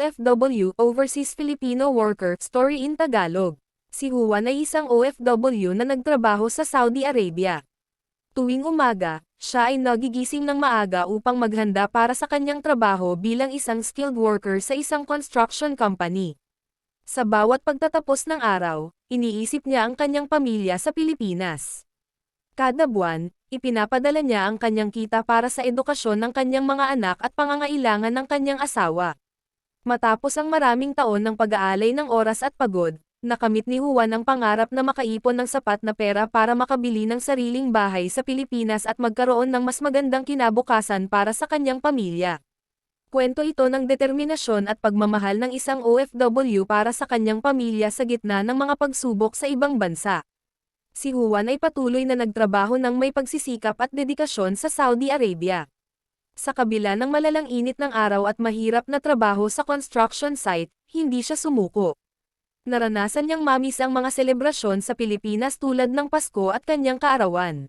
OFW Overseas Filipino Worker Story in Tagalog. Si Juan ay isang OFW na nagtrabaho sa Saudi Arabia. Tuwing umaga, siya ay nagigising ng maaga upang maghanda para sa kanyang trabaho bilang isang skilled worker sa isang construction company. Sa bawat pagtatapos ng araw, iniisip niya ang kanyang pamilya sa Pilipinas. Kada buwan, ipinapadala niya ang kanyang kita para sa edukasyon ng kanyang mga anak at pangangailangan ng kanyang asawa. Matapos ang maraming taon ng pag-aalay ng oras at pagod, nakamit ni Juan ang pangarap na makaipon ng sapat na pera para makabili ng sariling bahay sa Pilipinas at magkaroon ng mas magandang kinabukasan para sa kanyang pamilya. Kwento ito ng determinasyon at pagmamahal ng isang OFW para sa kanyang pamilya sa gitna ng mga pagsubok sa ibang bansa. Si Juan ay patuloy na nagtrabaho ng may pagsisikap at dedikasyon sa Saudi Arabia. Sa kabila ng malalang init ng araw at mahirap na trabaho sa construction site, hindi siya sumuko. Naranasan niyang mamis ang mga selebrasyon sa Pilipinas tulad ng Pasko at kanyang kaarawan.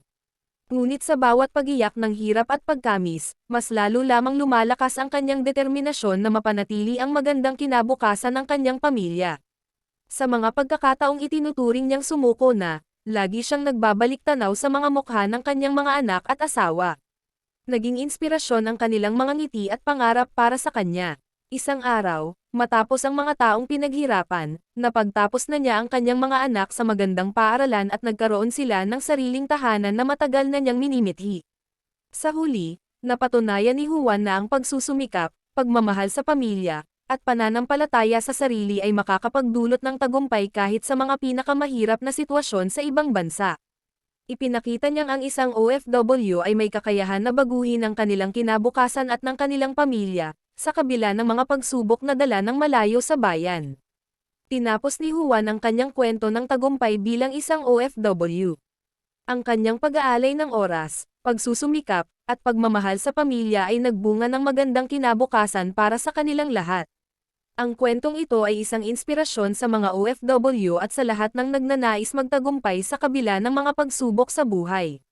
Ngunit sa bawat pag-iyak ng hirap at pagkamis, mas lalo lamang lumalakas ang kanyang determinasyon na mapanatili ang magandang kinabukasan ng kanyang pamilya. Sa mga pagkakataong itinuturing niyang sumuko na, lagi siyang nagbabalik tanaw sa mga mukha ng kanyang mga anak at asawa. Naging inspirasyon ang kanilang mga ngiti at pangarap para sa kanya. Isang araw, matapos ang mga taong pinaghirapan, napagtapos na niya ang kanyang mga anak sa magandang paaralan at nagkaroon sila ng sariling tahanan na matagal na niyang minimithi. Sa huli, napatunayan ni Juan na ang pagsusumikap, pagmamahal sa pamilya, at pananampalataya sa sarili ay makakapagdulot ng tagumpay kahit sa mga pinakamahirap na sitwasyon sa ibang bansa. Ipinakita niyang ang isang OFW ay may kakayahan na baguhin ang kanilang kinabukasan at ng kanilang pamilya, sa kabila ng mga pagsubok na dala ng malayo sa bayan. Tinapos ni Juan ang kanyang kwento ng tagumpay bilang isang OFW. Ang kanyang pag-aalay ng oras, pagsusumikap, at pagmamahal sa pamilya ay nagbunga ng magandang kinabukasan para sa kanilang lahat. Ang kwentong ito ay isang inspirasyon sa mga OFW at sa lahat ng nagnanais magtagumpay sa kabila ng mga pagsubok sa buhay.